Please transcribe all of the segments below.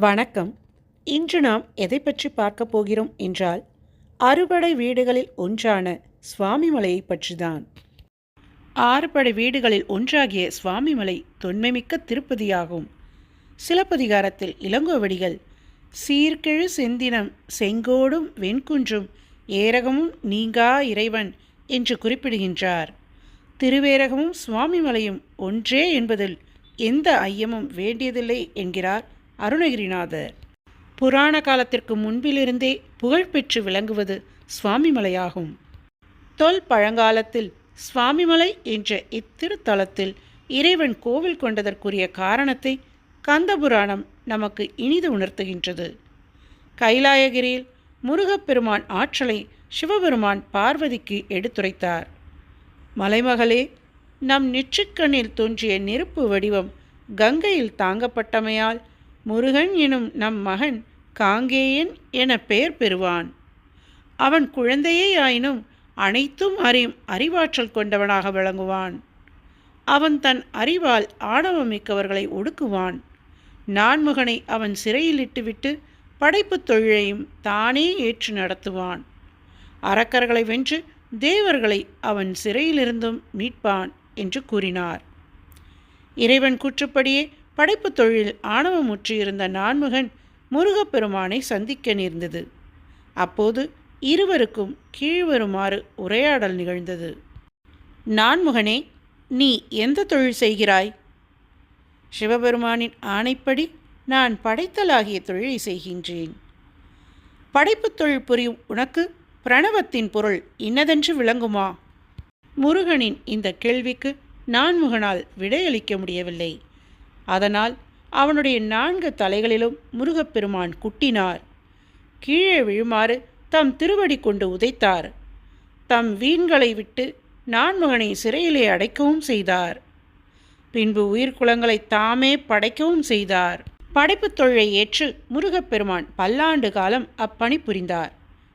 வணக்கம். இன்று நாம் எதை பற்றி பார்க்க போகிறோம் என்றால், அறுபடை வீடுகளில் ஒன்றான சுவாமிமலையை பற்றிதான். ஆறுபடை வீடுகளில் ஒன்றாகிய சுவாமிமலை தொன்மைமிக்க திருப்பதியாகும். சிலப்பதிகாரத்தில் இளங்கோவடிகள் சீர்கெழு செந்தினம் செங்கோடும் வெண்குன்றும் ஏரகமும் நீங்கா இறைவன் என்று குறிப்பிடுகின்றார். திருவேரகமும் சுவாமிமலையும் ஒன்றே என்பதில் எந்த ஐயமும் வேண்டியதில்லை என்கிறார் அருணகிரிநாதர். புராண காலத்திற்கு முன்பிலிருந்தே புகழ்பெற்று விளங்குவது சுவாமிமலையாகும். தொல் பழங்காலத்தில் சுவாமிமலை என்ற இத்திருத்தலத்தில் இறைவன் கோவில் கொண்டதற்குரிய காரணத்தை கந்தபுராணம் நமக்கு இனிது உணர்த்துகின்றது. கைலாயகிரியில் முருகப்பெருமான் ஆற்றலை சிவபெருமான் பார்வதிக்கு எடுத்துரைத்தார். மலைமகளே, நம் நெற்றிக்கண்ணில் தோன்றிய நெருப்பு வடிவம் கங்கையில் தாங்கப்பட்டமையால் முருகன் எனும் நம் மகன் காங்கேயன் என பெயர் பெறுவான். அவன் குழந்தையே ஆயினும் அனைத்தும் அறியும் அறிவாற்றல் கொண்டவனாக விளங்குவான். அவன் தன் அறிவால் ஆணவமிக்கவர்களை ஒடுக்குவான். நான்முகனை அவன் சிறையில் இட்டுவிட்டு படைப்புத் தொழிலையும் தானே ஏற்று நடத்துவான். அரக்கர்களை வென்று தேவர்களை அவன் சிறையிலிருந்தும் மீட்பான் என்று கூறினார். இறைவன் கூற்றுப்படியே படைப்பு தொழில் ஆணவமுற்றியிருந்த நான்முகன் முருகப்பெருமானை சந்திக்க நேர்ந்தது. அப்போது இருவருக்கும் கீழ்வருமாறு உரையாடல் நிகழ்ந்தது. நான்முகனே, நீ எந்த தொழில் செய்கிறாய்? சிவபெருமானின் ஆணைப்படி நான் படைத்தலாகிய தொழிலை செய்கின்றேன். படைப்பு தொழில் புரியும் உனக்கு பிரணவத்தின் பொருள் இன்னதென்று விளங்குமா? முருகனின் இந்த கேள்விக்கு நான்முகனால் விடையளிக்க முடியவில்லை. அதனால் அவனுடைய 4 தலைகளிலும் முருகப்பெருமான் குட்டினார். கீழே விழுமாறு தம் திருவடி கொண்டு உதைத்தார். தம் வீண்களை விட்டு நான்முகனை சிறையிலே அடைக்கவும் செய்தார். பின்பு உயிர்குலங்களை தாமே படைக்கவும் செய்தார். படைப்புத் தொழிலை ஏற்று முருகப்பெருமான் பல்லாண்டு காலம் அப்பணி புரிந்தார்.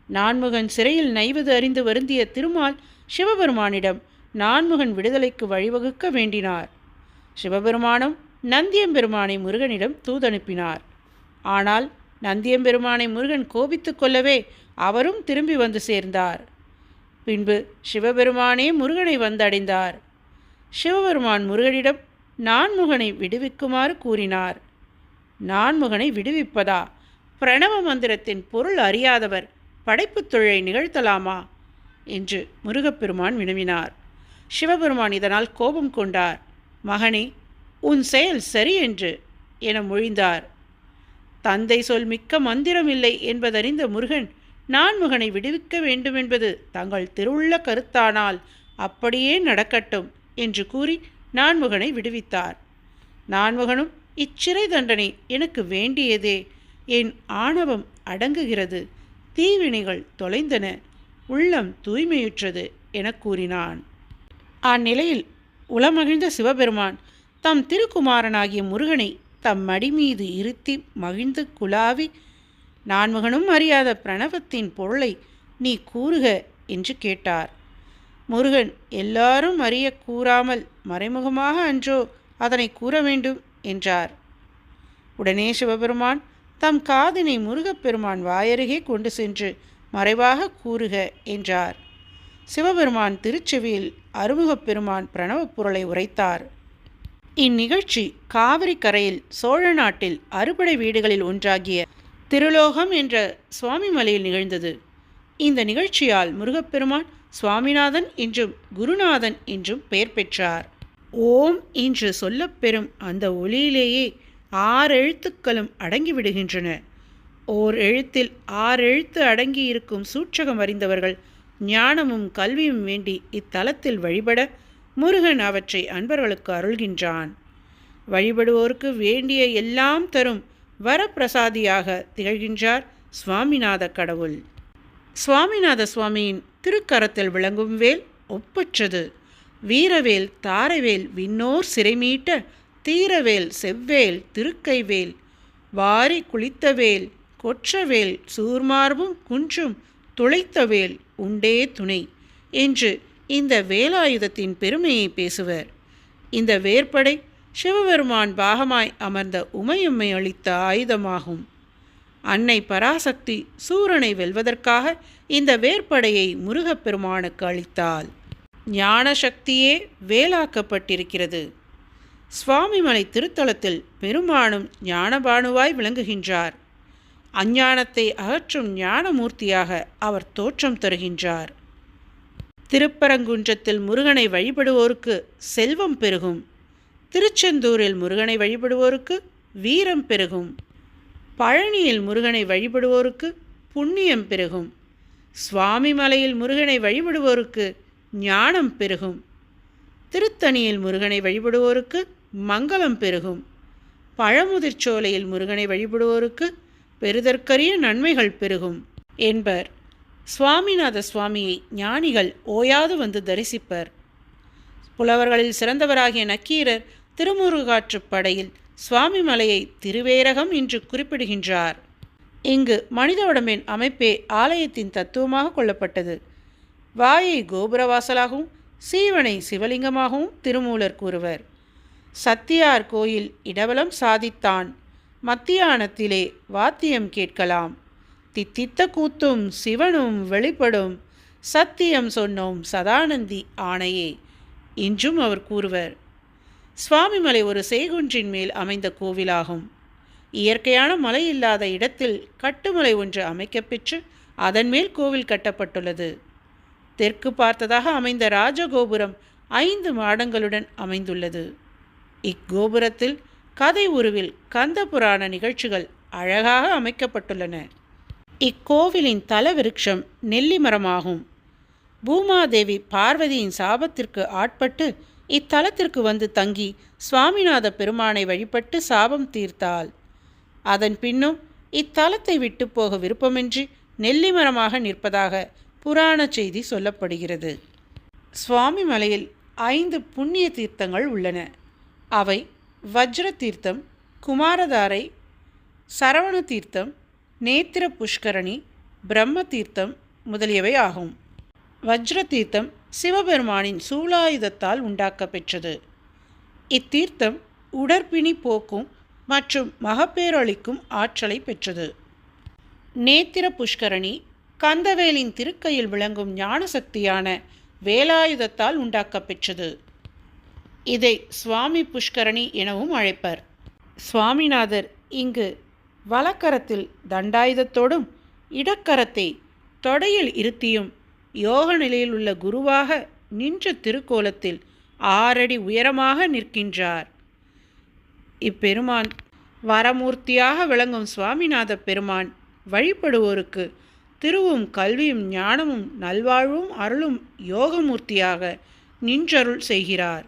நான்முகன் சிறையில் நைவது அறிந்து வருந்திய திருமால் சிவபெருமானிடம் நான்முகன் விடுதலைக்கு வழிவகுக்க வேண்டினார். சிவபெருமானும் நந்தியம்பெருமானை முருகனிடம் தூதனுப்பினார். ஆனால் நந்தியம்பெருமானை முருகன் கோபித்து கொள்ளவே அவரும் திரும்பி வந்து சேர்ந்தார். பின்பு சிவபெருமானே முருகனை வந்தடைந்தார். சிவபெருமான் முருகனிடம் நான்முகனை விடுவிக்குமாறு கூறினார். நான்முகனை விடுவிப்பதா? பிரணவ மந்திரத்தின் பொருள் அறியாதவர் படைப்புத் தொழிலை நிகழ்த்தலாமா என்று முருகப்பெருமான் வினவினார். சிவபெருமான் இதனால் கோபம் கொண்டார். மகனே, உன் செயல் சரி என்று என மொழிந்தார். தந்தை சொல் மிக்க மந்திரம் இல்லை என்பதறிந்த முருகன் நான்முகனை விடுவிக்க வேண்டுமென்பது தங்கள் திருவுள்ள கருத்தானால் அப்படியே நடக்கட்டும் என்று கூறி நான்முகனை விடுவித்தார். நான்முகனும் இச்சிறை தண்டனை எனக்கு வேண்டியதே, என் ஆணவம் அடங்குகிறது, தீவினைகள் தொலைந்தன, உள்ளம் தூய்மையுற்றது என கூறினான். அந்நிலையில் உளமகிழ்ந்த சிவபெருமான் தம் திருக்குமாரனாகிய முருகனை தம் மடி மீது இருத்தி மகிழ்ந்து குலாவி, நான்முகனும் அறியாத பிரணவத்தின் பொருளை நீ கூறுக என்று கேட்டார். முருகன் எல்லாரும் அறிய கூறாமல் மறைமுகமாக அன்றோ அதனை கூற வேண்டும் என்றார். உடனே சிவபெருமான் தம் காதினை முருகப்பெருமான் வாயருகே கொண்டு சென்று மறைவாக கூறுக என்றார். சிவபெருமான் திருச்செவியில் அருமுகப்பெருமான் பிரணவப் பொருளை உரைத்தார். இந்நிகழ்ச்சி காவிரி கரையில் சோழ நாட்டில் அறுபடை வீடுகளில் ஒன்றாகிய திருலோகம் என்ற சுவாமிமலையில் நிகழ்ந்தது. இந்த நிகழ்ச்சியால் முருகப்பெருமான் சுவாமிநாதன் என்றும் குருநாதன் என்றும் பெயர் பெற்றார். ஓம் என்று சொல்லப்பெறும் அந்த ஒளியிலேயே 6 எழுத்துக்களும் அடங்கிவிடுகின்றன. ஓர் எழுத்தில் 6 எழுத்து அடங்கியிருக்கும் சூட்சகம் அறிந்தவர்கள் ஞானமும் கல்வியும் வேண்டி இத்தலத்தில் வழிபட முருகன் அவற்றை அன்பர்களுக்கு அருள்கின்றான். வழிபடுவோருக்கு வேண்டிய எல்லாம் தரும் வரப்பிரசாதியாக திகழ்கின்றார் சுவாமிநாத கடவுள். சுவாமிநாத சுவாமியின் திருக்கரத்தில் விளங்கும் வேல் ஒப்பற்றது. வீரவேல் தாரைவேல் விண்ணோர் சிறைமீட்ட தீரவேல் செவ்வேல் திருக்கைவேல் வாரி குளித்தவேல் கொற்றவேல் சூர்மார்பும் குன்றும் துளைத்தவேல் உண்டே துணை என்று இந்த வேலாயுதத்தின் பெருமையை பேசுவர். இந்த வேற்படை சிவபெருமான் பாகமாய் அமர்ந்த உமையம்மை அளித்த ஆயுதமாகும். அன்னை பராசக்தி சூரனை வெல்வதற்காக இந்த வேற்படையை முருகப்பெருமானுக்கு அளித்தாள். ஞான சக்தியே வேலாக்கப்பட்டிருக்கிறது. சுவாமிமலை திருத்தலத்தில் பெருமானும் ஞானபானுவாய் விளங்குகின்றார். அஞ்ஞானத்தை அகற்றும் ஞானமூர்த்தியாக அவர் தோற்றம் தருகின்றார். திருப்பரங்குன்றத்தில் முருகனை வழிபடுவோருக்கு செல்வம் பெருகும். திருச்செந்தூரில் முருகனை வழிபடுவோருக்கு வீரம் பெருகும். பழனியில் முருகனை வழிபடுவோருக்கு புண்ணியம் பெருகும். சுவாமிமலையில் முருகனை வழிபடுவோருக்கு ஞானம் பெருகும். திருத்தணியில் முருகனை வழிபடுவோருக்கு மங்களம் பெருகும். பழமுதிர்ச்சோலையில் முருகனை வழிபடுவோருக்கு பெறுதற்கரிய நன்மைகள் பெருகும் என்பர். சுவாமிநாத சுவாமியை ஞானிகள் ஓயாது வந்து தரிசிப்பர். புலவர்களில் சிறந்தவராகிய நக்கீரர் திருமுருகாற்றுப் படையில் சுவாமிமலையை திருவேரகம் என்று குறிப்பிடுகின்றார். இங்கு மனித உடம்பின் அமைப்பே ஆலயத்தின் தத்துவமாக கொள்ளப்பட்டது. வாயை கோபுரவாசலாகவும் சீவனை சிவலிங்கமாகவும் திருமூலர் கூறுவர். சத்தியார் கோயில் இடவலம் சாதித்தான், மத்தியானத்திலே வாத்தியம் கேட்கலாம், தித்தித்த கூத்தும் சிவனும் வெளிப்படும், சத்தியம் சொன்னோம் சதானந்தி ஆணையே இன்றும் அவர் கூறுவர். சுவாமிமலை ஒரு செய்குன்றின் மேல் அமைந்த கோவிலாகும். இயற்கையான மலை இல்லாத இடத்தில் கட்டுமலை ஒன்று அமைக்கப்பெற்று அதன் மேல் கோவில் கட்டப்பட்டுள்ளது. தெற்கு பார்த்ததாக அமைந்த ராஜகோபுரம் 5 மாடங்களுடன் அமைந்துள்ளது. இக்கோபுரத்தில் கதை உருவில் கந்த புராண நிகழ்ச்சிகள் அழகாக அமைக்கப்பட்டுள்ளன. இக்கோவிலின் தலவிருட்சம் நெல்லி மரமாகும். பூமாதேவி பார்வதியின் சாபத்திற்கு ஆட்பட்டு இத்தலத்திற்கு வந்து தங்கி சுவாமிநாத பெருமானை வழிபட்டு சாபம் தீர்த்தாள். அதன் பின்னும் இத்தலத்தை விட்டு போக விருப்பமின்றி நெல்லி மரமாக நிற்பதாக புராண செய்தி சொல்லப்படுகிறது. சுவாமி மலையில் 5 புண்ணிய தீர்த்தங்கள் உள்ளன. அவை வஜ்ர தீர்த்தம், குமாரதாரை, சரவண தீர்த்தம், நேத்திர புஷ்கரணி, பிரம்ம தீர்த்தம் முதலியவை ஆகும். வஜ்ர தீர்த்தம் சிவபெருமானின் சூலாயுதத்தால் உண்டாக்கப்பெற்றது. இத்தீர்த்தம் உடற்பிணி போக்கும் மற்றும் மகப்பேரளிக்கும் ஆற்றலை பெற்றது. நேத்திர புஷ்கரணி கந்தவேலின் திருக்கையில் விளங்கும் ஞானசக்தியான வேலாயுதத்தால் உண்டாக்கப்பெற்றது. இதை சுவாமி புஷ்கரணி எனவும் அழைப்பர். சுவாமிநாதர் இங்கு வலக்கரத்தில் தண்டாயுதத்தோடும் இடக்கரத்தை தொடையில் இருத்தியும் யோக நிலையில் உள்ள குருவாக நின்ற திருக்கோலத்தில் 6 அடி உயரமாக நிற்கின்றார். இப்பெருமான் வரமூர்த்தியாக விளங்கும் சுவாமிநாத பெருமான் வழிபடுவோருக்கு திருவும் கல்வியும் ஞானமும் நல்வாழ்வும் அருளும் யோகமூர்த்தியாக நின்றருள் செய்கிறார்.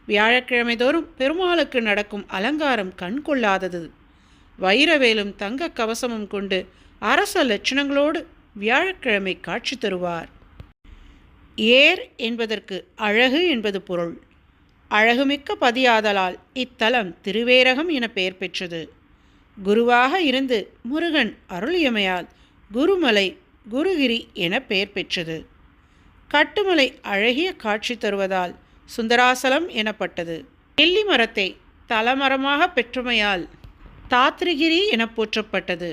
வியாழக்கிழமை தோறும் பெருமாளுக்கு நடக்கும் அலங்காரம் கண் கொள்ளாதது. வைரவேலும் தங்க கவசமும் கொண்டு அரச லட்சணங்களோடு வியாழக்கிழமை காட்சி தருவார். ஏர் என்பதற்கு அழகு என்பது பொருள். அழகுமிக்க பதியாதலால் இத்தலம் திருவேரகம் என பெயர் பெற்றது. குருவாக இருந்து முருகன் அருளியமையால் குருமலை குருகிரி என பெயர் பெற்றது. கட்டுமலை அழகிய காட்சி தருவதால் சுந்தராசலம் எனப்பட்டது. நெல்லி மரத்தை தலமரமாக பெற்றமையால் தாத்ரிகிரி என போற்றப்பட்டது.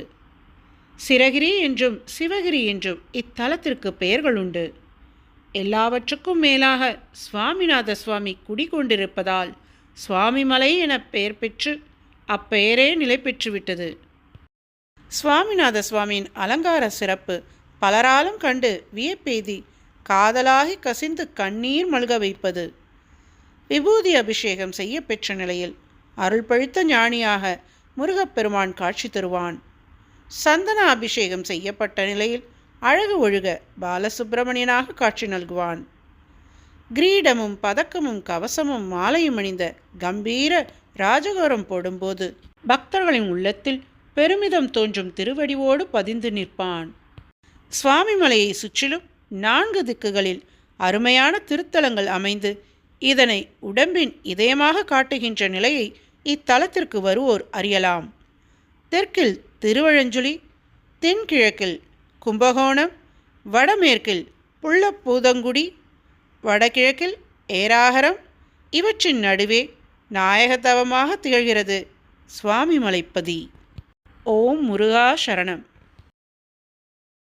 சிரகிரி என்றும் சிவகிரி என்றும் இத்தலத்திற்கு பெயர்கள் உண்டு. எல்லாவற்றுக்கும் மேலாக சுவாமிநாத சுவாமி குடிகொண்டிருப்பதால் சுவாமிமலை என பெயர் பெற்று அப்பெயரே நிலை பெற்றுவிட்டது. சுவாமிநாத சுவாமியின் அலங்கார சிறப்பு பலராலும் கண்டு வியப்பெய்தி காதலாகி கசிந்து கண்ணீர் மல்க வைப்பது. விபூதி அபிஷேகம் செய்ய பெற்ற நிலையில் அருள் பழித்த ஞானியாக முருகப்பெருமான் காட்சி தருவான். சந்தன அபிஷேகம் செய்யப்பட்ட நிலையில் அழகு ஒழுக பாலசுப்பிரமணியனாக காட்சி நல்குவான். கிரீடமும் பதக்கமும் கவசமும் மாலையும் அணிந்த கம்பீர ராஜகோரம் போடும்போது பக்தர்களின் உள்ளத்தில் பெருமிதம் தோன்றும் திருவடிவோடு பதிந்து நிற்பான். சுவாமிமலையை சுற்றிலும் 4 திக்குகளில் அருமையான திருத்தலங்கள் அமைந்து இதனை உடம்பின் இதயமாக காட்டுகின்ற நிலையை இத்தலத்திற்கு வருவோர் அறியலாம். தெற்கில் திருவழஞ்சுழி, தென்கிழக்கில் கும்பகோணம், வடமேற்கில் புள்ளப்பூதங்குடி, வடகிழக்கில் ஏராகரம், இவற்றின் நடுவே நாயகத்தவமாக திகழ்கிறது சுவாமி மலைப்பதி. ஓம் முருகா சரணம்.